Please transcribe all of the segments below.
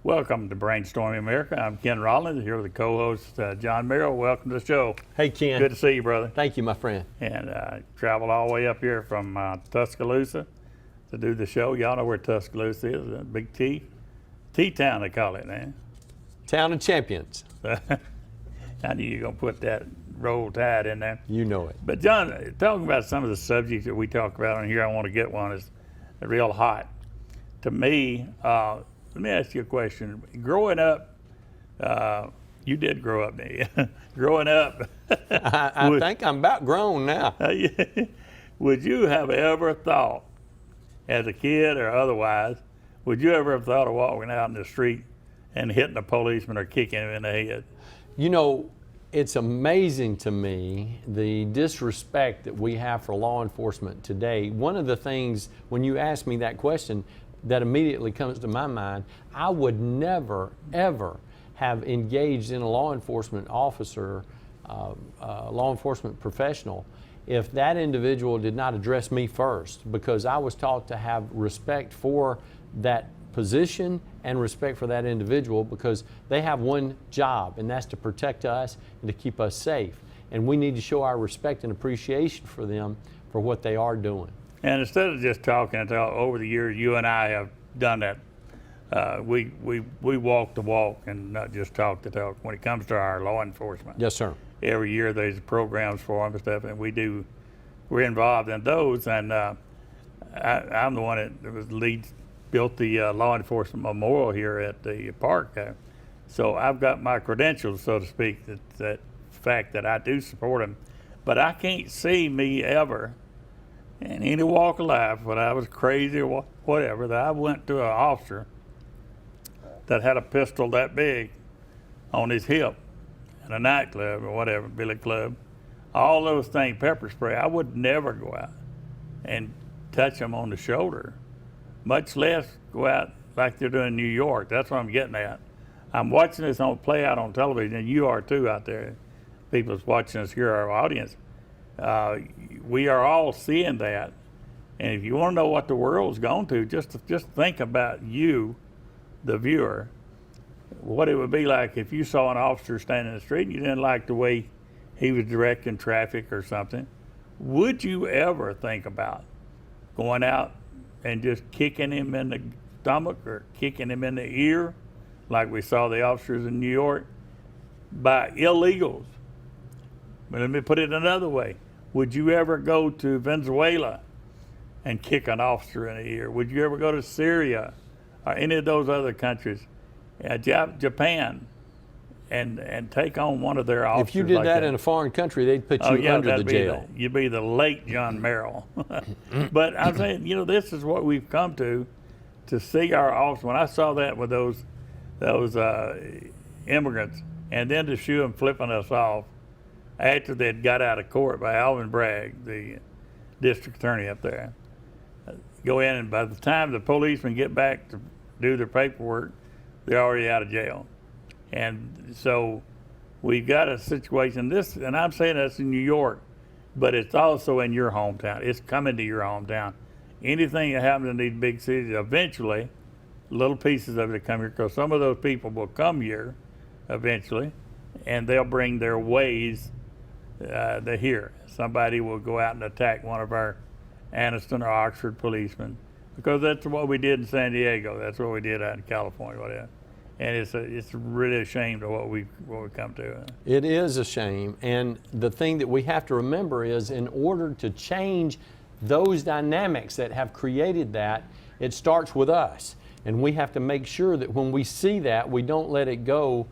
Welcome to Brainstorming America. I'm Ken Rollins, here with the co-host John Merrill. Welcome to the show. Hey, Ken. Good to see you, brother. Thank you, my friend. And traveled all the way up here from Tuscaloosa to do the show. Y'all know where Tuscaloosa is, a big T-town they call it, man. Town of champions. I knew you were going to put that Roll Tide in there. You know it. But John, talking about some of the subjects that we talk about on here, I want to get one is real hot. To me, let me ask you a question. Growing up, you did grow up, didn't you? Growing up. I think I'm about grown now. Would you have ever thought, as a kid or otherwise, would you ever have thought of walking out in the street and hitting a policeman or kicking him in the head? You know, it's amazing to me the disrespect that we have for law enforcement today. One of the things, when you ask me that question, that immediately comes to my mind, I would never, ever have engaged in a law enforcement officer, law enforcement professional, if that individual did not address me first, because I was taught to have respect for that position and respect for that individual, because they have one job, and that's to protect us and to keep us safe. And we need to show our respect and appreciation for them for what they are doing. And instead of just talking, over the years, you and I have done that. We walk the walk and not just talk the talk when it comes to our law enforcement. Yes, sir. Every year there's programs for them and stuff, and we're involved in those. And I'm the one that built the law enforcement memorial here at the park. So I've got my credentials, so to speak, that fact that I do support them. But I can't see me ever, in any walk of life, when I was crazy or whatever, that I went to an officer that had a pistol that big on his hip in a nightclub or whatever, billy club, all those things, pepper spray. I would never go out and touch them on the shoulder, much less go out like they're doing in New York. That's what I'm getting at. I'm watching this play out on television, and you are too out there. People's watching us here, our audience. We are all seeing that, and if you want to know what the world's gone to, just think about you, the viewer, what it would be like if you saw an officer standing in the street and you didn't like the way he was directing traffic or something. Would you ever think about going out and just kicking him in the stomach or kicking him in the ear, like we saw the officers in New York, by illegals? But let me put it another way. Would you ever go to Venezuela and kick an officer in the ear? Would you ever go to Syria or any of those other countries, Japan, and take on one of their officers? If you did like that in a foreign country, they'd put you under the jail. You'd be the late John Merrill. But I'm saying, this is what we've come to see our officers. When I saw that with those immigrants, and then to shoot them flipping us off, after they'd got out of court by Alvin Bragg, the district attorney up there, go in, and by the time the policemen get back to do their paperwork, they're already out of jail. And so we've got a situation, and I'm saying that's in New York, but it's also in your hometown. It's coming to your hometown. Anything that happens in these big cities, eventually, little pieces of it come here, because some of those people will come here eventually, and they'll bring their ways here. Somebody will go out and attack one of our Anniston or Oxford policemen, because that's what we did in San Diego. That's what we did out in California, whatever. And it's really a shame to what we come to. It is a shame, and the thing that we have to remember is, in order to change those dynamics that have created that, it starts with us. And we have to make sure that when we see that, we don't let it go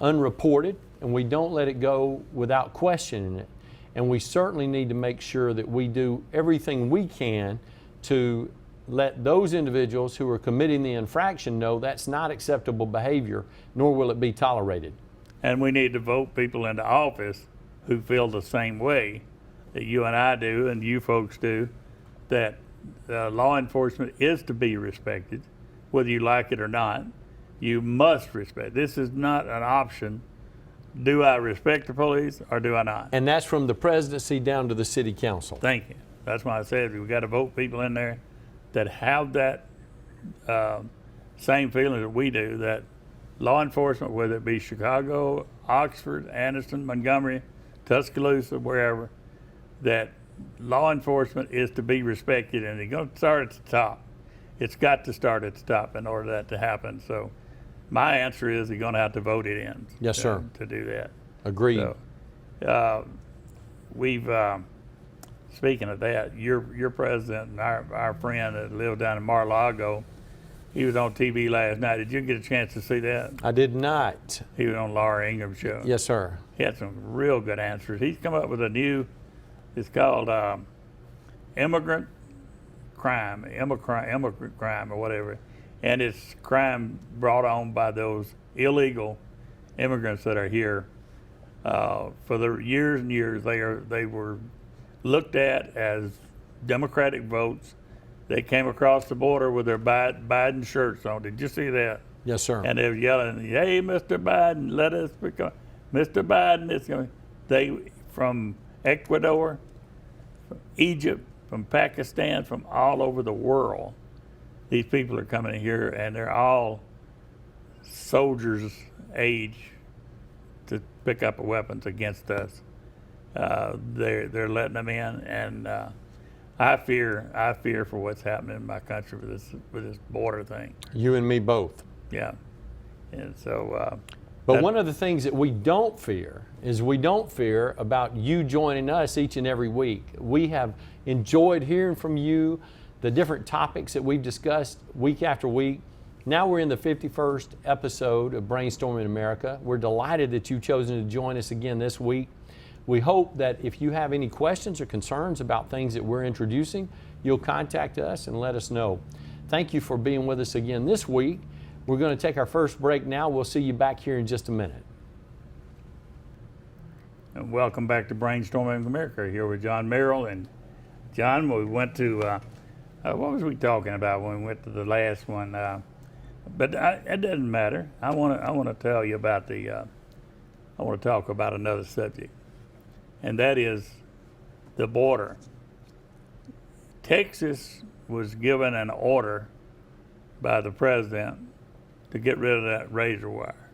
unreported, and we don't let it go without questioning it. And we certainly need to make sure that we do everything we can to let those individuals who are committing the infraction know that's not acceptable behavior, nor will it be tolerated. And we need to vote people into office who feel the same way that you and I do, and you folks do, that law enforcement is to be respected, whether you like it or not. You must respect. This is not an option. Do I respect the police or do I not? And that's from the presidency down to the city council. Thank you. That's why I said we've got to vote people in there that have that same feeling that we do, that law enforcement, whether it be Chicago, Oxford, Anderson, Montgomery, Tuscaloosa, wherever, that law enforcement is to be respected, and it's going to start at the top. It's got to start at the top in order for that to happen. So my answer is you're going to have to vote it in. Yes, sir. To do that. Agreed. So, we've, speaking of that, your president and our friend that lived down in Mar-a-Lago, he was on TV last night. Did you get a chance to see that? I did not. He was on Laura Ingram's show. Yes, sir. He had some real good answers. He's come up with a new, it's called immigrant crime or whatever. And it's crime brought on by those illegal immigrants that are here. For the years and years, they were looked at as Democratic votes. They came across the border with their Biden shirts on. Did you see that? Yes, sir. And they were yelling, "Hey, Mr. Biden, let us become Mr. Biden." It's going. They from Ecuador, from Egypt, from Pakistan, from all over the world. These people are coming in here, and they're all soldiers' age to pick up weapons against us. They're letting them in, and I fear for what's happening in my country with this border thing. You and me both. Yeah, and so. But one of the things that we don't fear is we don't fear about you joining us each and every week. We have enjoyed hearing from you, the different topics that we've discussed week after week. Now we're in the 51st episode of Brainstorming America. We're delighted that you've chosen to join us again this week. We hope that if you have any questions or concerns about things that we're introducing, you'll contact us and let us know. Thank you for being with us again this week. We're going to take our first break now. We'll see you back here in just a minute. And welcome back to Brainstorming America, here with John Merrill. And John, we went to, what was we talking about when we went to the last one? But it doesn't matter. I want to tell you about I want to talk about another subject, and that is the border. Texas was given an order by the president to get rid of that razor wire.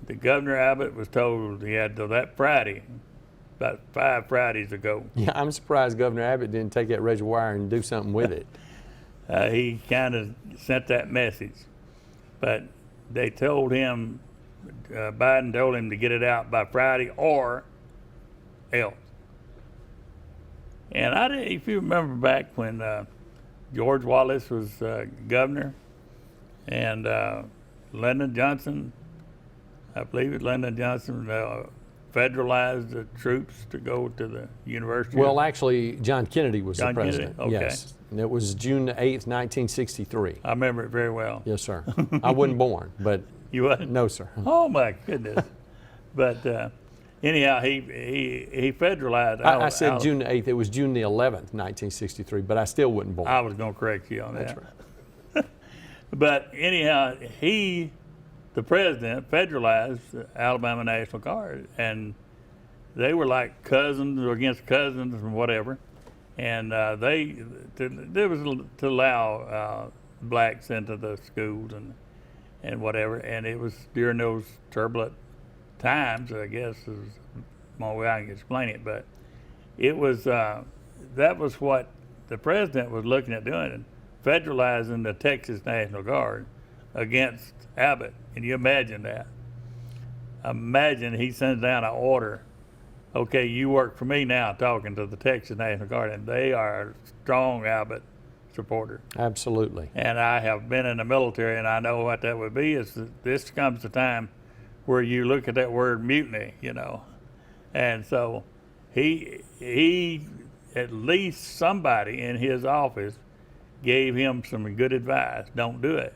The Governor Abbott was told he had till that Friday, about 5 Fridays ago. Yeah, I'm surprised Governor Abbott didn't take that razor wire and do something with it. He kind of sent that message, but they told him, Biden told him to get it out by Friday or else. And if you remember back when George Wallace was governor, and Lyndon Johnson, I believe it was Lyndon Johnson, federalized the troops to go to the university. Well, actually, John Kennedy was the president. Kennedy? Okay. Yes, and it was June 8th, 1963. I remember it very well. Yes, sir. I wasn't born, but You wasn't? no, sir. Oh my goodness! But anyhow, he federalized. I said June 8th. It was June the 11th, 1963, but I still wasn't born. I was going to correct you on that. That's right. But anyhow, the president, federalized the Alabama National Guard, and they were like cousins or against cousins and whatever. And there was to allow blacks into the schools and whatever. And it was during those turbulent times, I guess is one way I can explain it. But it was that was what the president was looking at doing, federalizing the Texas National Guard against Abbott. Can you imagine that? Imagine he sends down an order. Okay, you work for me now, talking to the Texas National Guard, and they are strong Abbott supporters. Absolutely. And I have been in the military, and I know what that would be. Is that this comes the time where you look at that word mutiny, and so he at least somebody in his office gave him some good advice. Don't do it.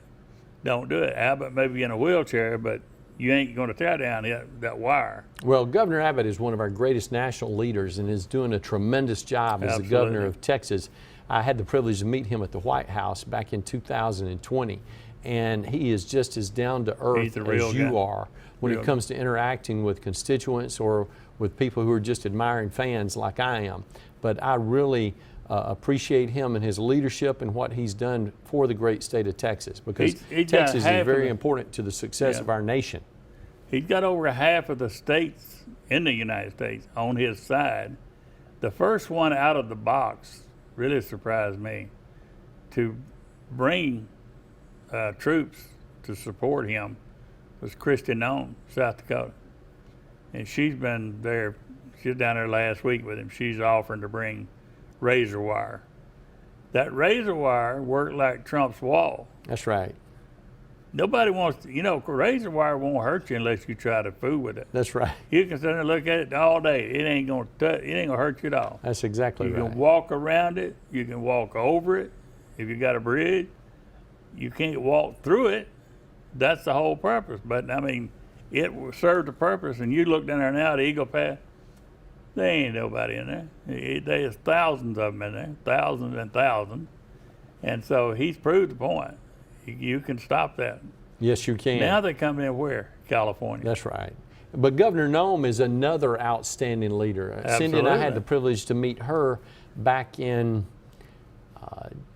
Don't do it. Abbott may be in a wheelchair, but you ain't going to tear down that wire. Well, Governor Abbott is one of our greatest national leaders and is doing a tremendous job as the governor of Texas. I had the privilege to meet him at the White House back in 2020, and he is just as down to earth as you are when it comes to interacting with constituents or with people who are just admiring fans like I am. But I really appreciate him and his leadership and what he's done for the great state of Texas, because He's got Texas half is of very important to the success Yeah. of our nation. He's got over half of the states in the United States on his side. The first one out of the box really surprised me to bring troops to support him was Christy Nome, South Dakota. And she's been there, she was down there last week with him. She's offering to bring razor wire. That razor wire worked like Trump's wall. That's right. Nobody wants to, razor wire won't hurt you unless you try to fool with it. That's right. You can sit there and look at it all day. It ain't gonna hurt you at all. That's exactly You right. can walk around it. You can walk over it. If you got a bridge, you can't walk through it. That's the whole purpose. But I mean, it served a purpose. And you look down there now at Eagle Pass, there ain't nobody in there. There's thousands of them in there, thousands and thousands. And so he's proved the point. You can stop that. Yes, you can. Now they're coming in where? California. That's right. But Governor Nome is another outstanding leader. Cindy and I had the privilege to meet her back in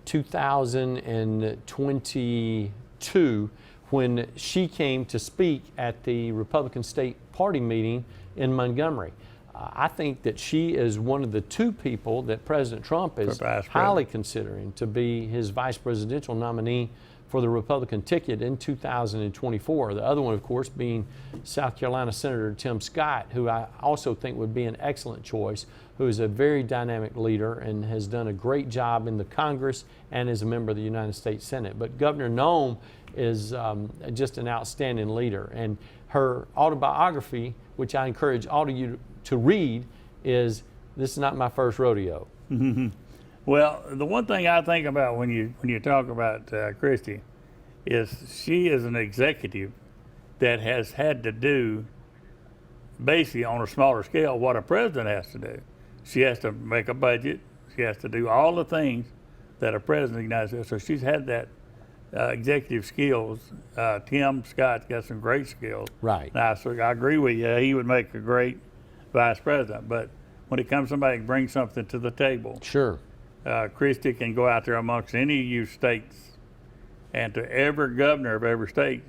2022 when she came to speak at the Republican State Party meeting in Montgomery. I think that she is one of the two people that President Trump is highly considering to be his vice presidential nominee for the Republican ticket in 2024. The other one, of course, being South Carolina Senator Tim Scott, who I also think would be an excellent choice, who is a very dynamic leader and has done a great job in the Congress and is a member of the United States Senate. But Governor Nome is just an outstanding leader. And her autobiography, which I encourage all of you to read, is This Is Not My First Rodeo. Well, the one thing I think about when you talk about Christy is she is an executive that has had to do basically on a smaller scale what a president has to do. She has to make a budget. She has to do all the things that a president of the United States. So she's had that executive skills. Tim Scott's got some great skills. Right. Now, so I agree with you. He would make a great vice president. But when it comes to somebody who brings something to the table, Sure. Christie can go out there amongst any of you states, and to every governor of every state,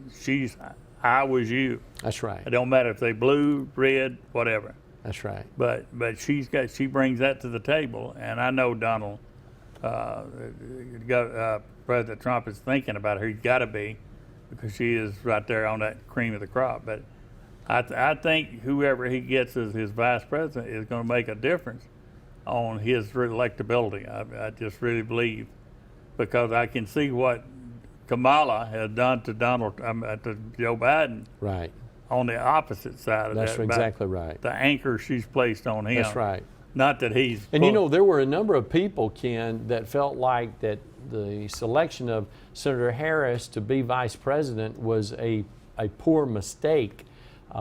I was you. That's right. It don't matter if they blue, red, whatever. That's right. But she brings that to the table, and I know Donald, President Trump is thinking about her. He's got to be, because she is right there on that cream of the crop. But I think whoever he gets as his vice president is going to make a difference on his electability. I just really believe, because I can see what Kamala has done to to Joe Biden. Right. On the opposite side of That's that. exactly right. The anchor she's placed on him. That's right. Not that he's. And there were a number of people, Ken, that felt like that the selection of Senator Harris to be vice president was a poor mistake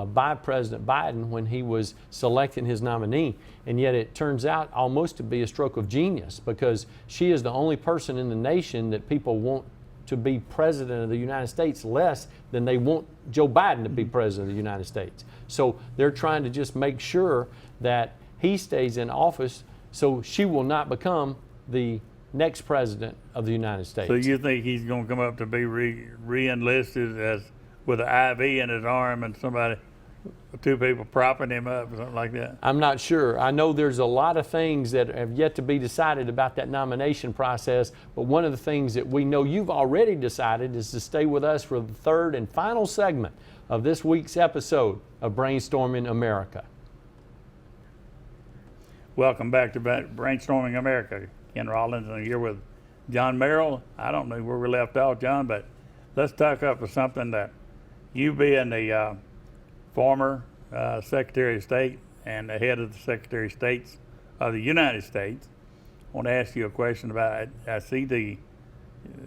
by President Biden when he was selecting his nominee. And yet it turns out almost to be a stroke of genius, because she is the only person in the nation that people want to be president of the United States less than they want Joe Biden to be president of the United States. So they're trying to just make sure that he stays in office so she will not become the next president of the United States. So you think he's going to come up to be re-enlisted as with an IV in his arm and two people propping him up or something like that? I'm not sure. I know there's a lot of things that have yet to be decided about that nomination process, but one of the things that we know you've already decided is to stay with us for the third and final segment of this week's episode of Brainstorming America. Welcome back to Brainstorming America. Ken Rollins, and I'm here with John Merrill. I don't know where we left off, John, but let's talk up with something that you being the former Secretary of State and the head of the Secretary of States of the United States. I want to ask you a question about, I see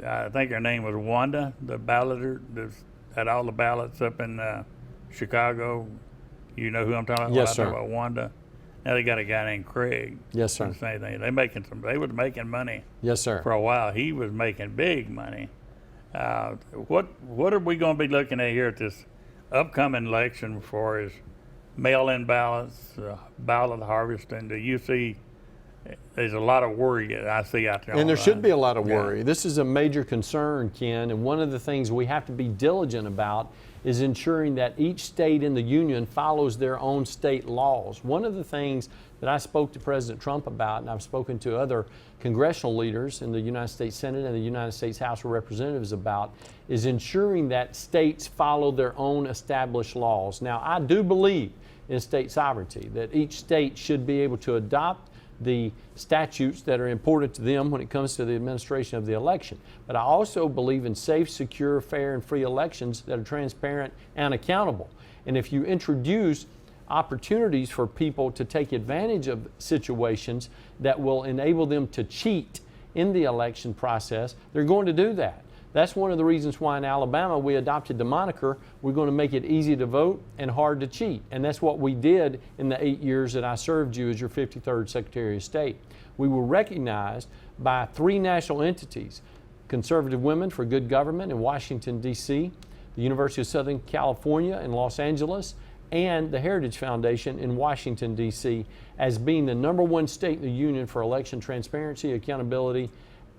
I think her name was Wanda, the balloter that had all the ballots up in Chicago. You know who I'm talking about? Yes, sir. I'm talking about Wanda. Now they got a guy named Craig. Yes, sir. The same thing. They was making money. Yes, sir. For a while. He was making big money. What are we going to be looking at here at this upcoming election for his mail-in ballots, ballot harvesting? Do you see there's a lot of worry that I see out there. And there online. should be a lot of Yeah. worry. This is a major concern, Ken, and one of the things we have to be diligent about is ensuring that each state in the union follows their own state laws. One of the things that I spoke to President Trump about, and I've spoken to other congressional leaders in the United States Senate and the United States House of Representatives about, is ensuring that states follow their own established laws. Now, I do believe in state sovereignty, that each state should be able to adopt the statutes that are important to them when it comes to the administration of the election. But I also believe in safe, secure, fair, and free elections that are transparent and accountable. And if you introduce opportunities for people to take advantage of situations that will enable them to cheat in the election process, they're going to do that. That's one of the reasons why in Alabama we adopted the moniker, we're going to make it easy to vote and hard to cheat. And that's what we did in the 8 years that I served you as your 53rd Secretary of State. We were recognized by 3 national entities, Conservative Women for Good Government in Washington, D.C., the University of Southern California in Los Angeles, and the Heritage Foundation in Washington, D.C., as being the #1 state in the union for election transparency, accountability,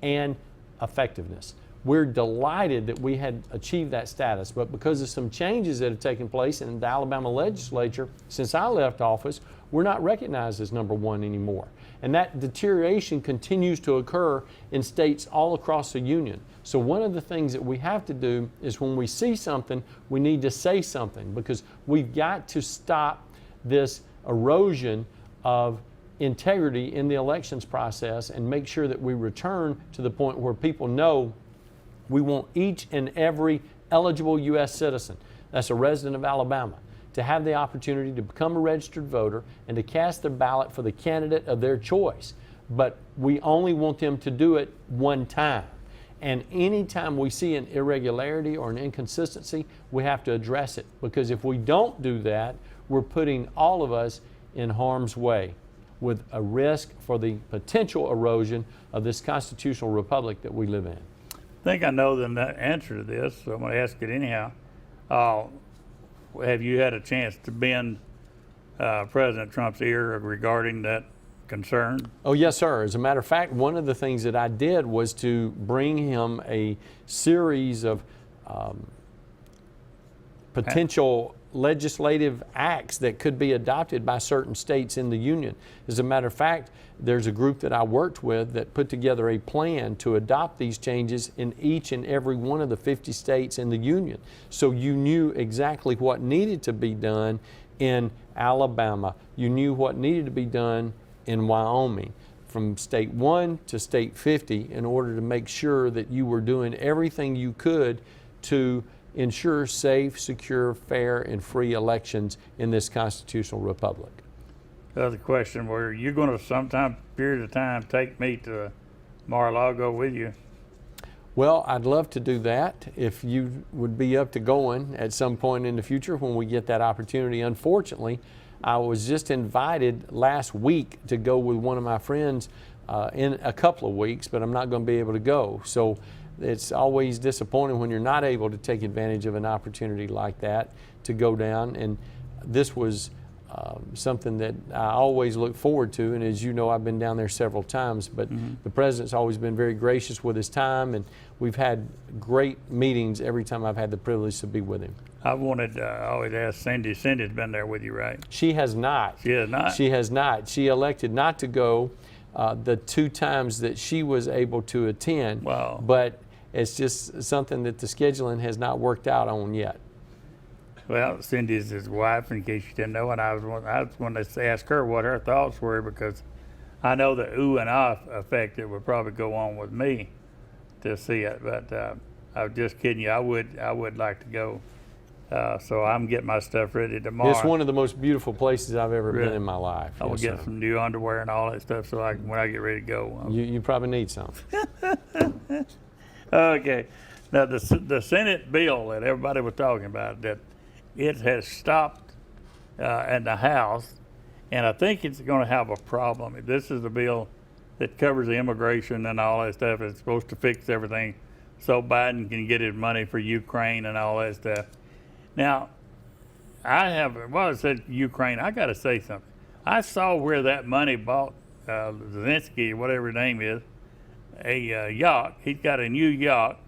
and effectiveness. We're delighted that we had achieved that status, but because of some changes that have taken place in the Alabama legislature since I left office, we're not recognized as #1 anymore. And that deterioration continues to occur in states all across the union. So one of the things that we have to do is when we see something, we need to say something, because we've got to stop this erosion of integrity in the elections process and make sure that we return to the point where people know we want each and every eligible U.S. citizen, that's a resident of Alabama, to have the opportunity to become a registered voter and to cast their ballot for the candidate of their choice. But we only want them to do it one time. And anytime we see an irregularity or an inconsistency, we have to address it. Because if we don't do that, we're putting all of us in harm's way with a risk for the potential erosion of this constitutional republic that we live in. I think I know the answer to this, so I'm going to ask it anyhow. Have you had a chance to bend President Trump's ear regarding that concern? Oh, yes, sir. As a matter of fact, one of the things that I did was to bring him a series of potential legislative acts that could be adopted by certain states in the union. As a matter of fact, there's a group that I worked with that put together a plan to adopt these changes in each and every one of the 50 states in the union. So you knew exactly what needed to be done in Alabama. You knew what needed to be done in Wyoming, from state 1 to state 50, in order to make sure that you were doing everything you could to ensure safe, secure, fair, and free elections in this constitutional republic. Other question, were you going to sometime period of time take me to Mar-a-Lago with you? Well, I'd love to do that if you would be up to going at some point in the future when we get that opportunity. Unfortunately, I was just invited last week to go with one of my friends in a couple of weeks, but I'm not going to be able to go. So it's always disappointing when you're not able to take advantage of an opportunity like that to go down. And this was something that I always look forward to. And as you know, I've been down there several times, but the president's always been very gracious with his time, and we've had great meetings every time I've had the privilege to be with him. I wanted, I always ask Cindy. Cindy's been there with you, right? She has not. She has not? She has not. She elected not to go the 2 times that she was able to attend. Wow. But it's just something that the scheduling has not worked out on yet. Well, Cindy's his wife, in case you didn't know, and I was going to ask her what her thoughts were, because I know the ooh and ah effect that would probably go on with me to see it. But I was just kidding you. I would like to go. So I'm getting my stuff ready tomorrow. It's one of the most beautiful places I've ever Really? been in my life. I will Yes, get sir. some new underwear and all that stuff, so when I get ready to go. You probably need some. Okay. Now the Senate bill that everybody was talking about, that it has stopped in the House, and I think it's going to have a problem. This is the bill that covers the immigration and all that stuff. It's supposed to fix everything so Biden can get his money for Ukraine and all that stuff. Now, I said Ukraine, I got to say something. I saw where that money bought Zelensky, whatever his name is, a yacht. He's got a new yacht,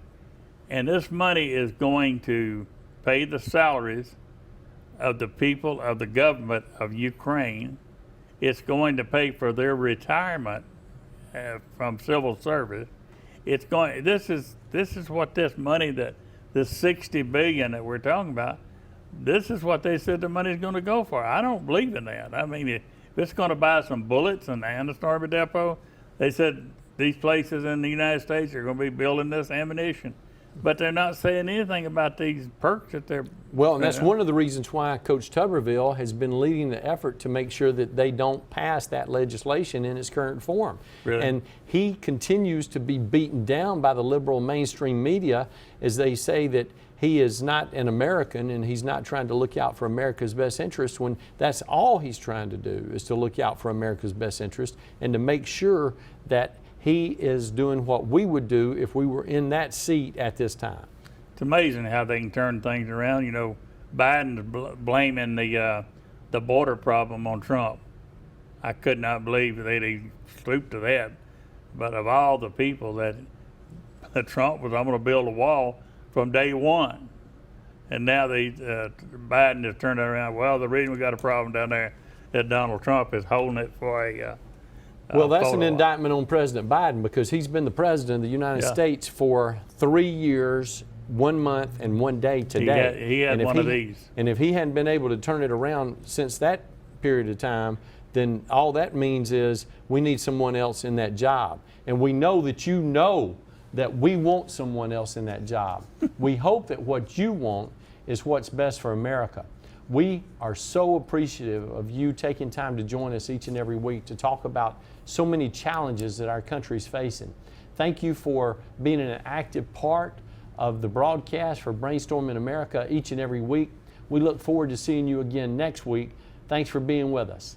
and this money is going to pay the salaries of the people of the government of Ukraine. It's going to pay for their retirement from civil service. It's going. This is what this money, that this 60 billion that we're talking about, this is what they said the money is going to go for. I don't believe in that. I mean, if it's going to buy some bullets and the Stormy Depot, they said these places in the United States are going to be building this ammunition. But they're not saying anything about these perks that they're... Well, and that's one of the reasons why Coach Tuberville has been leading the effort to make sure that they don't pass that legislation in its current form. Really? And he continues to be beaten down by the liberal mainstream media as they say that he is not an American and he's not trying to look out for America's best interest, when that's all he's trying to do, is to look out for America's best interest and to make sure that he is doing what we would do if we were in that seat at this time. It's amazing how they can turn things around. You know, Biden's blaming the border problem on Trump. I could not believe that they'd stoop to that. But of all the people that Trump was, I'm going to build a wall from day one. And now Biden has turned it around. Well, the reason we got a problem down there is Donald Trump is holding it for a well, that's an indictment on President Biden, because he's been the president of the United States for 3 years, 1 month, and 1 day today. He had one of these. And if he hadn't been able to turn it around since that period of time, then all that means is we need someone else in that job. And we know that you know that we want someone else in that job. We hope that what you want is what's best for America. We are so appreciative of you taking time to join us each and every week to talk about so many challenges that our country is facing. Thank you for being an active part of the broadcast for Brainstorming America each and every week. We look forward to seeing you again next week. Thanks for being with us.